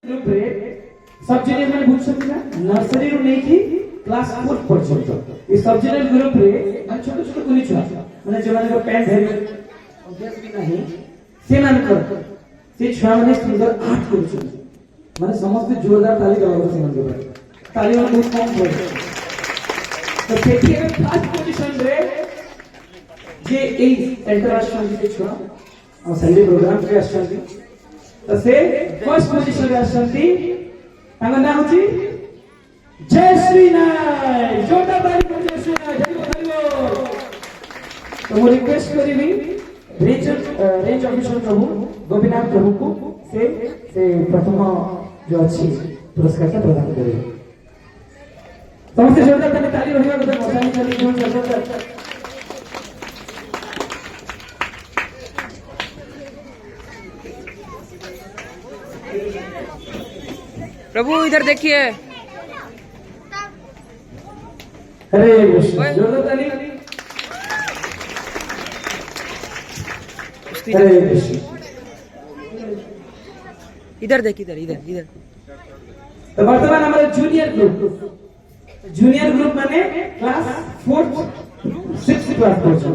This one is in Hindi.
ग्रुप रे सब जूनियर माने बुझछथि ना नर्सरी रु नै कि क्लास 4 पर्यंत ई सब जूनियर ग्रुप रे माने छोट छोट कुनी छुआ माने जे माने पैंट धरि अभ्यास भी नाही से मान कर से छुआ माने सुंदर आर्ट करू माने समस्त जोरदार ताली दबाबो से मन कर ताली माने बहुत कम होय तो सेठी के फर्स्ट पोजीशन रे जे ए इंटरनेशनल जे छुआ और संडे प्रोग्राम के आछथि तो से फर्स्ट पोजीशन रे आछथि तांगा नाम होची जय श्री नाय जोरदार ताली पर जय श्री नाय जय बोलो तो मैं रिक्वेस्ट करीबी रेंज ऑफिसर प्रभु गोपीनाथ प्रभु को से प्रथम जो अच्छी पुरस्कार का प्रदान करें समस्त जोरदार ताली रहिबा କଥା मसानी ताली जोर जोरदार प्रभु इधर देखिए। हरे कृष्ण जोरदार ताली। हरे कृष्ण इधर देख इधर इधर इधर तो वर्तमान हमारे जूनियर ग्रुप माने क्लास 4 6 क्लास पहुंचे